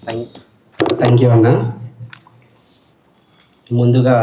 Thank thank you అన్న. ముందుగా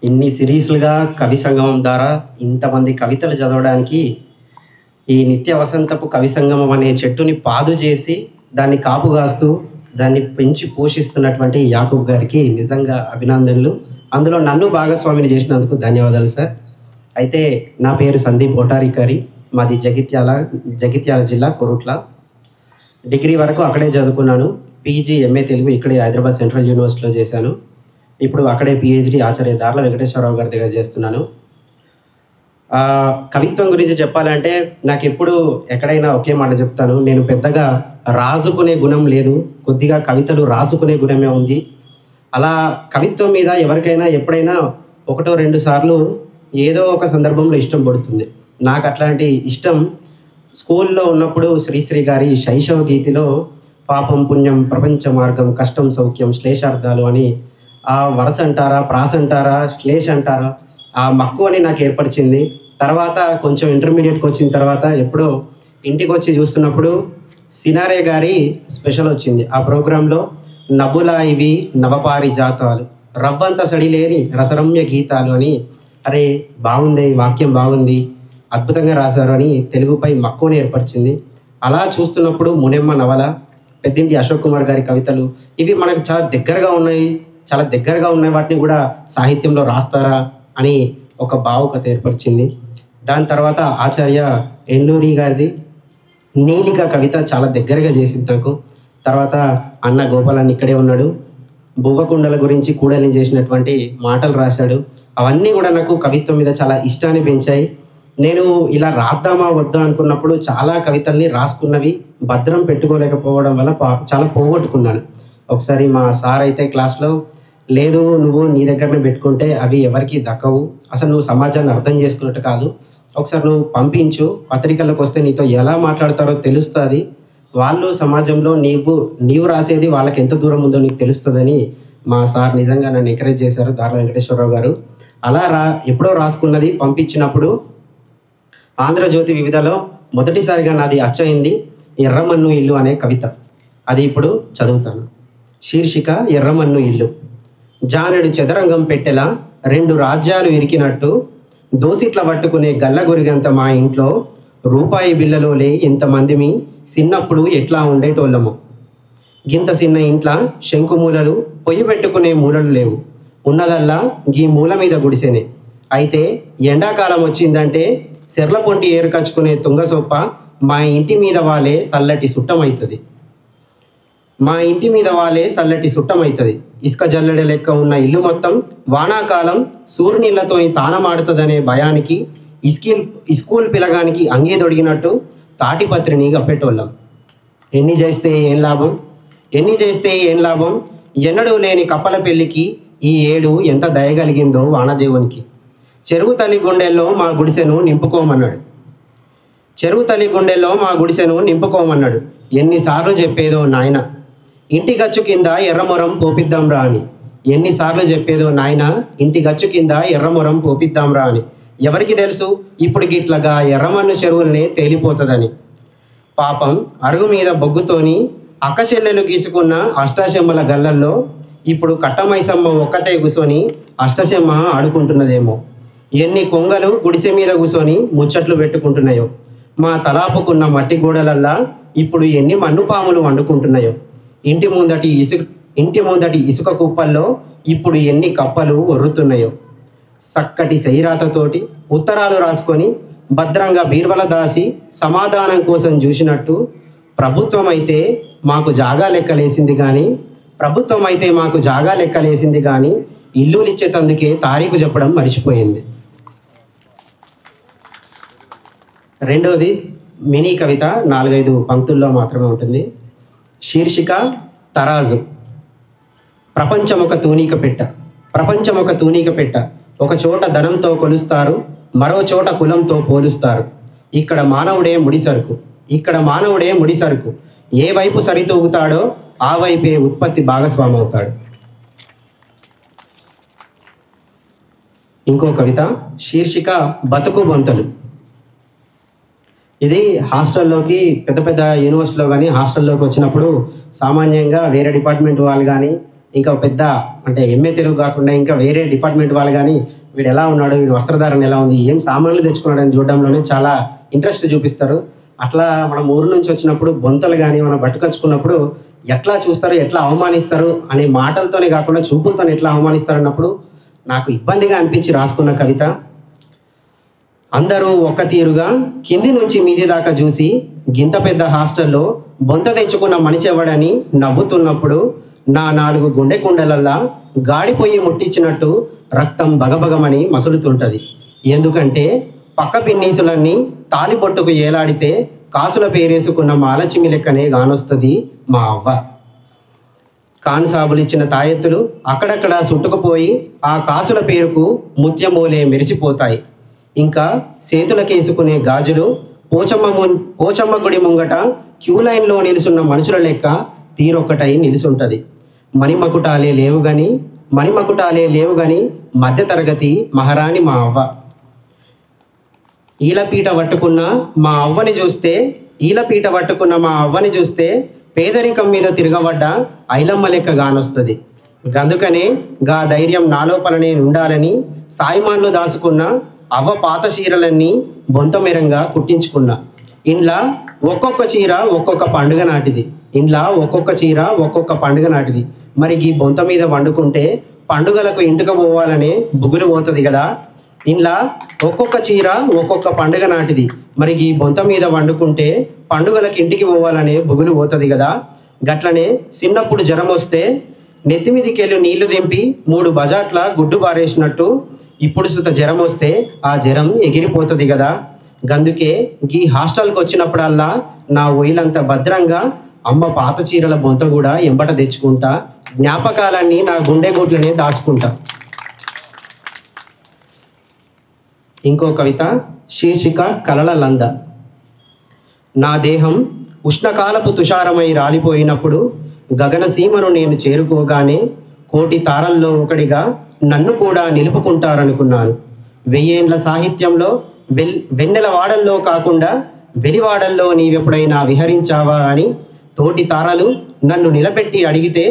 ఇన్ని సిరీస్లుగా కవి సంగమం ద్వారా ఇంతమంది కవితలు చదవడానికి ఈ నిత్య వసంతపు కవి సంగమం అనే చెట్టుని పాదు చేసి దాన్ని కాపు కాస్తూ దాన్ని పెంచి పోషిస్తున్నటువంటి యాకూబ్ గారికి నిజంగా అభినందనలు. అందులో నన్ను భాగస్వామిని చేసినందుకు ధన్యవాదాలు సార్. అయితే నా పేరు సందీప్ ఓటారికరి, మాది జగిత్యాల జిల్లా కొరుట్ల. డిగ్రీ వరకు అక్కడే చదువుకున్నాను. పీజీ ఎంఏ తెలుగు ఇక్కడే హైదరాబాద్ సెంట్రల్ యూనివర్సిటీలో చేశాను. ఇప్పుడు అక్కడే పిహెచ్డి ఆచార్య దార్ల వెంకటేశ్వరరావు గారి దగ్గర చేస్తున్నాను. కవిత్వం గురించి చెప్పాలంటే నాకు ఎప్పుడు ఎక్కడైనా ఒకే మాట చెప్తాను, నేను పెద్దగా రాసుకునే గుణం లేదు, కొద్దిగా కవితలు రాసుకునే గుణమే ఉంది. అలా కవిత్వం మీద ఎవరికైనా ఎప్పుడైనా ఒకటో రెండు సార్లు ఏదో ఒక సందర్భంలో ఇష్టం పడుతుంది. నాకు అట్లాంటి ఇష్టం స్కూల్లో ఉన్నప్పుడు శ్రీశ్రీ గారి శైశవ గీతిలో పాపం పుణ్యం ప్రపంచ మార్గం కష్టం సౌఖ్యం శ్లేషార్థాలు అని ఆ వరస అంటారా ప్రాస అంటారా శ్లేష అంటారా ఆ మక్కువని నాకు ఏర్పరిచింది. తర్వాత కొంచెం ఇంటర్మీడియట్కి వచ్చిన తర్వాత ఎప్పుడో ఇంటికి వచ్చి చూస్తున్నప్పుడు సినారే గారి స్పెషల్ వచ్చింది. ఆ ప్రోగ్రాంలో నవ్వులా ఇవి నవపారి జాతాలు రవ్వంత సడిలేని రసరమ్య గీతాలు అని, అరే బాగుంది, వాక్యం బాగుంది, అద్భుతంగా రాశారు అని తెలుగుపై మక్కువని ఏర్పరిచింది. అలా చూస్తున్నప్పుడు మునెమ్మ నవల, పెద్దింటి అశోక్ కుమార్ గారి కవితలు ఇవి మనకు చాలా దగ్గరగా ఉన్నాయి, వాటిని కూడా సాహిత్యంలో రాస్తారా అని ఒక భావుకత ఏర్పరిచింది. దాని తర్వాత ఆచార్య ఎల్లూరి గారిది నీలిక కవిత చాలా దగ్గరగా చేసింది నాకు. తర్వాత అన్న గోపాలన్ ఇక్కడే ఉన్నాడు, బువ్వకుండల గురించి కూడలిని చేసినటువంటి మాటలు రాశాడు. అవన్నీ కూడా నాకు కవిత్వం మీద చాలా ఇష్టాన్ని పెంచాయి. నేను ఇలా రాద్దామా వద్దా అనుకున్నప్పుడు చాలా కవితల్ని రాసుకున్నవి భద్రం పెట్టుకోలేకపోవడం వల్ల చాలా పోగొట్టుకున్నాను. ఒకసారి మా సార్ అయితే క్లాస్లో, లేదు నువ్వు నీ దగ్గరనే పెట్టుకుంటే అవి ఎవరికి దక్కవు, అసలు నువ్వు సమాజాన్ని అర్థం చేసుకున్నట్టు కాదు, ఒకసారి నువ్వు పంపించు, పత్రికలకు వస్తే నీతో ఎలా మాట్లాడతారో తెలుస్తుంది, వాళ్ళు సమాజంలో నీవు రాసేది వాళ్ళకి ఎంత దూరం ఉందో నీకు తెలుస్తుందని మా సార్ నిజంగా నన్ను ఎంకరేజ్ చేశారు, దార్ల వెంకటేశ్వరరావు గారు. అలా ఎప్పుడో రాసుకున్నది పంపించినప్పుడు ఆంధ్రజ్యోతి వివిధలో మొదటిసారిగా నాది అచ్చయింది ఎర్రమన్ను ఇల్లు అనే కవిత. అది ఇప్పుడు చదువుతాను. శీర్షిక ఎర్రమన్ను ఇల్లు. జానెడు చదరంగం పెట్టెలా రెండు రాజ్యాలు ఇరికినట్టు దోసిట్ల పట్టుకునే గల్లగురిగంత మా ఇంట్లో రూపాయి బిళ్ళలోలే ఇంతమందిమి చిన్నప్పుడు ఎట్లా ఉండేటోళ్ళము. గింత చిన్న ఇంట్ల శంకుమూలలు పొయ్యి పెట్టుకునే మూలలు లేవు, ఉన్నదల్లా గీ మూల మీద గుడిసెనే. అయితే ఎండాకాలం వచ్చిందంటే సెర్ల పొంటి ఏరుకచ్చుకునే తుంగసొప్ప మా ఇంటి మీద వాలే చల్లటి సుట్టమవుతుంది. ఇసుక జల్లెడ లెక్క ఉన్న ఇల్లు మొత్తం వానాకాలం సూర్యునిళ్లతో తానమాడుతుందనే భయానికి స్కూల్ పిలగానికి అంగీ దొడిగినట్టు తాటిపత్రిని గప్పేటోళ్ళం. ఎన్ని చేస్తే ఏం లాభం, ఎన్నడూ లేని కప్పల పెళ్ళికి ఈ ఏడు ఎంత దయగలిగిందో వానదేవునికి. చెరువు తల్లి గుండెల్లో మా గుడిసెను నింపుకోమన్నాడు. ఎన్నిసార్లు చెప్పేదో నాయన ఇంటి గచ్చు కింద ఎర్రమొరం పోపిద్దాంరా అని, ఎవరికి తెలుసు ఇప్పుడు గిట్లగా ఎర్రమన్ను చెరువులనే తేలిపోతుందని. పాపం అరుగు మీద బొగ్గుతోని అక్కచెల్లెలు గీసుకున్న అష్టాచెమ్మల గల్లల్లో ఇప్పుడు కట్టమైసమ్మ ఒక్కతే కూసొని అష్టచెమ్మ ఆడుకుంటున్నదేమో. ఎన్ని కొంగలు గుడిసె మీద కూసొని ముచ్చట్లు పెట్టుకుంటున్నాయో. మా తలాపుకున్న మట్టి గోడలల్లా ఇప్పుడు ఎన్ని మన్నుపాములు వండుకుంటున్నాయో. ఇంటి ముందటి ఇసుక కుప్పల్లో ఇప్పుడు ఎన్ని కప్పలు ఒర్రుతున్నాయో. చక్కటి సైరాతతోటి ఉత్తరాలు రాసుకొని భద్రంగా బీర్వల దాసి సమాధానం కోసం చూసినట్టు ప్రభుత్వం అయితే మాకు జాగా లెక్కలేసింది కానీ ఇల్లులిచ్చేతందుకే తారీఖు చెప్పడం మర్చిపోయింది. రెండవది మినీ కవిత, 4-5 పంక్తుల్లో మాత్రమే ఉంటుంది. శీర్షిక తరాజు. ప్రపంచం ఒక తూనిక పెట్ట, ఒక చోట ధనంతో కొలుస్తారు, మరో చోట కులంతో పోలుస్తారు. ఇక్కడ మానవుడే ముడిసరుకు, ఏ వైపు సరితూగుతాడో ఆ వైపే ఉత్పత్తి భాగస్వామి అవుతాడు. ఇంకో కవిత శీర్షిక బతుకు బొంతలు. ఇది హాస్టల్లోకి పెద్ద పెద్ద యూనివర్సిటీలో కానీ హాస్టల్లోకి వచ్చినప్పుడు సామాన్యంగా వేరే డిపార్ట్మెంట్ వాళ్ళు కానీ ఇంకా పెద్ద అంటే ఎంఏ తెలుగు కాకుండా ఇంకా వేరే డిపార్ట్మెంట్ వాళ్ళు కానీ వీడు ఎలా ఉన్నాడు, వీడు వస్త్రధారణ ఎలా ఉంది, ఏం సామాన్లు తెచ్చుకున్నాడని చూడడంలోనే చాలా ఇంట్రెస్ట్ చూపిస్తారు. అట్లా మనం ఊరు నుంచి వచ్చినప్పుడు బొంతలు కానీ మనం పట్టుకొచ్చుకున్నప్పుడు ఎట్లా చూస్తారు, ఎట్లా అవమానిస్తారు అనే మాటలతోనే కాకుండా చూపులతో ఎట్లా అవమానిస్తారు అన్నప్పుడు నాకు ఇబ్బందిగా అనిపించి రాసుకున్న కవిత. అందరూ ఒక్క తీరుగా కింది నుంచి మీది దాకా చూసి గింత పెద్ద హాస్టల్లో బొంత తెచ్చుకున్న మనిషి ఎవడని నవ్వుతున్నప్పుడు నా 4 గుండె కుండలల్లా గాడిపోయి ముట్టించినట్టు రక్తం బగబగమని మసులుతుంటుంది. ఎందుకంటే పక్క పిన్నీసులన్నీ తాలిబొట్టుకు ఏలాడితే కాసుల పేరేసుకున్న మాలచిమి లెక్కనే గానొస్తుంది మా అవ్వ. కాన్సాబులు ఇచ్చిన తాయెత్తులు అక్కడక్కడ సుట్టుకుపోయి ఆ కాసుల పేరుకు ముత్యమూలే మెరిసిపోతాయి. ఇంకా చేతులకేసుకునే గాజులు పోచమ్మ గుడి ముంగట క్యూ లైన్లో నిలుసున్న మనుషుల లెక్క తీరొక్కటై నిలుసుంటుంది. మణిమకుటాలే లేవు గని మధ్యతరగతి మహారాణి మా అవ్వ. ఈలపీట పట్టుకున్న మా అవ్వని చూస్తే పేదరికం మీద తిరగబడ్డ ఐలమ్మ లెక్క గానొస్తుంది. గందుకనే గా ధైర్యం నాలోపలనే ఉండాలని సాయిమాన్లు దాచుకున్న అవ్వ పాత చీరలన్నీ బొంతమెరంగా కుట్టించుకున్నా. ఇంట్లో ఒక్కొక్క చీర ఒక్కొక్క పండుగ నాటిది. మరి ఈ బొంత మీద వండుకుంటే పండుగలకు ఇంటికి పోవాలనే బుగులు పోతుంది కదా. ఇంట్లో ఒక్కొక్క చీర ఒక్కొక్క పండుగ నాటిది. మరి ఈ బొంత మీద వండుకుంటే పండుగలకు ఇంటికి పోవాలనే బుగులు పోతుంది కదా. గట్లనే చిన్నప్పుడు జ్వరం వస్తే నెత్తిమిదికెళ్ళి నీళ్లు దింపి 3 బజాట్ల గుడ్డు బారేసినట్టు ఇప్పుడు సుత జ్వరం వస్తే ఆ జ్వరం ఎగిరిపోతుంది కదా. గందుకే ఈ హాస్టల్కి వచ్చినప్పుడల్లా నా ఒయిలంత భద్రంగా అమ్మ పాత చీరల బొంత కూడా ఎంబట తెచ్చుకుంటా. జ్ఞాపకాలన్నీ నా గుండె గోట్లనే దాచుకుంటా. ఇంకో కవిత శీర్షిక కలల లంద. నా దేహం ఉష్ణకాలపు తుషారమై రాలిపోయినప్పుడు గగనసీమను నేను చేరుకోగానే కోటి తారల్లో ఒకడిగా నన్ను కూడా నిలుపుకుంటారనుకున్నాను. 1000 ఏండ్ల సాహిత్యంలో వెన్నెలవాడల్లో కాకుండా వెలివాడల్లో నీవెప్పుడైనా విహరించావా అని తోటి తారలు నన్ను నిలబెట్టి అడిగితే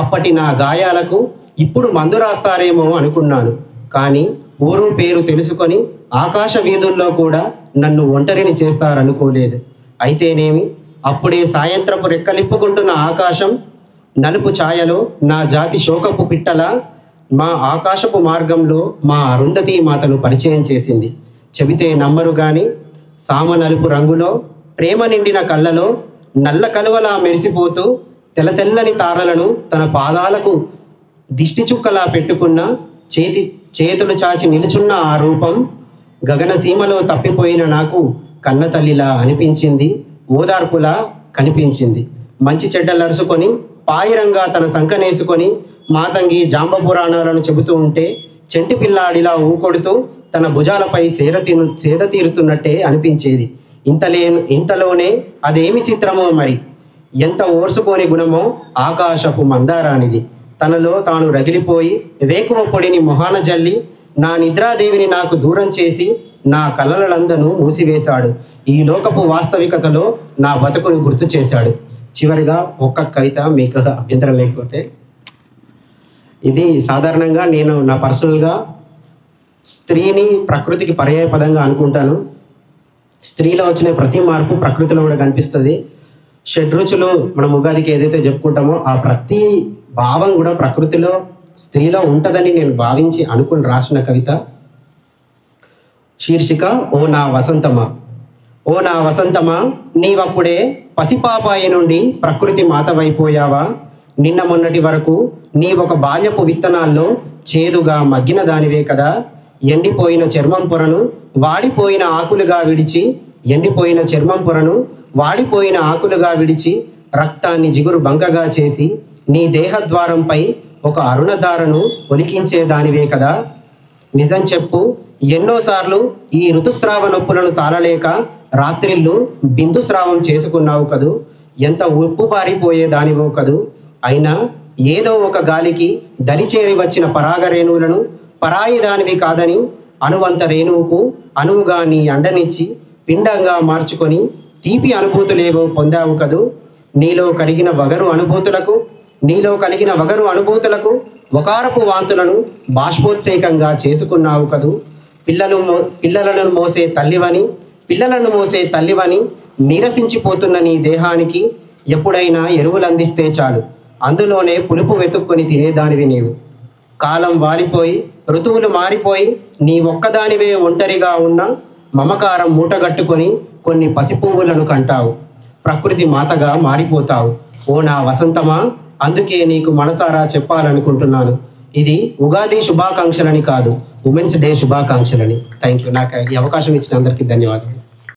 అప్పటి నా గాయాలకు ఇప్పుడు మందు రాస్తారేమో అనుకున్నాను. కానీ ఊరు పేరు తెలుసుకొని ఆకాశ వీధుల్లో కూడా నన్ను ఒంటరిని చేస్తారనుకోలేదు. అయితేనేమి, అప్పుడే సాయంత్రపు రెక్కలిప్పుకుంటున్న ఆకాశం నలుపు ఛాయలో నా జాతి శోకపు పిట్టల మా ఆకాశపు మార్గంలో మా అరుంధతీ మాతను పరిచయం చేసింది. చెబితే నమ్మరు గాని సామ నలుపు రంగులో ప్రేమ నిండిన కళ్ళలో నల్ల కలువలా మెరిసిపోతూ తెల్లని తారలను తన పాదాలకు దిష్టి చుక్కలా పెట్టుకున్న చేతులు చాచి నిలుచున్న ఆ రూపం గగనసీమలో తప్పిపోయిన నాకు కన్న తల్లిలా అనిపించింది, ఓదార్పులా కనిపించింది. మంచి చెడ్డలరుసుకొని పాయిరంగా తన సంకనేసుకొని మాతంగి జాంబ పురాణాలను చెబుతూ ఉంటే చెంటి పిల్లాడిలా ఊకొడుతూ తన భుజాలపై సేద తీరుతున్నట్టే అనిపించేది. ఇంతలోనే అదేమి చిత్రమో మరి, ఎంత ఓర్సుకోని గుణమో ఆకాశపు మందారానిది. తనలో తాను రగిలిపోయి వేకువ పొడిని మొహాన జల్లి నా నిద్రాదేవిని నాకు దూరం చేసి నా కలలలందను మూసివేశాడు. ఈ లోకపు వాస్తవికతలో నా బతుకును గుర్తు చేశాడు. చివరిగా ఒక్క కవిత, మీకు అభ్యంతరం లేకపోతే. ఇది సాధారణంగా నేను నా పర్సనల్గా స్త్రీని ప్రకృతికి పర్యాయపదంగా అనుకుంటాను. స్త్రీలో వచ్చిన ప్రతి మార్పు ప్రకృతిలో కూడా కనిపిస్తుంది. షడ్రుచులు మనం ఉగాదికి ఏదైతే చెప్పుకుంటామో ఆ ప్రతి భావం కూడా ప్రకృతిలో స్త్రీలో ఉంటుందని నేను భావించి అనుకుని రాసిన కవిత. శీర్షిక ఓ నా వసంతమా నీవప్పుడే పసిపాపాయి నుండి ప్రకృతి మాతవైపోయావా. నిన్న మొన్నటి వరకు నీవొక బాల్యపు విత్తనాల్లో చేదుగా మగ్గిన దానివే కదా. ఎండిపోయిన చర్మం పొరను వాడిపోయిన ఆకులుగా విడిచి రక్తాన్ని జిగురు బంకగా చేసి నీ దేహద్వారంపై ఒక అరుణధారను ఒలికించే దానివే కదా. నిజం చెప్పు, ఎన్నోసార్లు ఈ ఋతుస్రావ నొప్పులను తాళలేక రాత్రిళ్ళు బిందుస్రావం చేసుకున్నావు కదూ. ఎంత ఉప్పు పారిపోయే దానివో కదూ. అయినా ఏదో ఒక గాలికి దరిచేరి వచ్చిన పరాగరేణువులను పరాయి దానివి కాదని అనువంత రేణువుకు అనువుగా నీ అండనిచ్చి పిండంగా మార్చుకొని తీపి అనుభూతులేవో పొందావు కదూ. నీలో కలిగిన వగరు అనుభూతులకు వకారపు వాంతులను బాష్పోత్సేకంగా చేసుకున్నావు కదూ. పిల్లలను మోసే తల్లివని నీరసించిపోతున్న నీ దేహానికి ఎప్పుడైనా ఎరువులందిస్తే చాలు, అందులోనే పులుపు వెతుక్కొని తినేదానివి నీవు. కాలం వాలిపోయి ఋతువులు మారిపోయి నీ ఒక్కదానివే ఒంటరిగా ఉన్న మమకారం మూటగట్టుకొని కొన్ని పసిపువ్వులను కంటావు. ప్రకృతి మాతగా మారిపోతావు. ఓ నా వసంతమా, అందుకే నీకు మనసారా చెప్పాలనుకుంటున్నాను. ఇది ఉగాది శుభాకాంక్షలని కాదు, ఉమెన్స్ డే శుభాకాంక్షలని. Thank you. నాకు ఈ అవకాశం ఇచ్చిన అందరికీ ధన్యవాదాలు.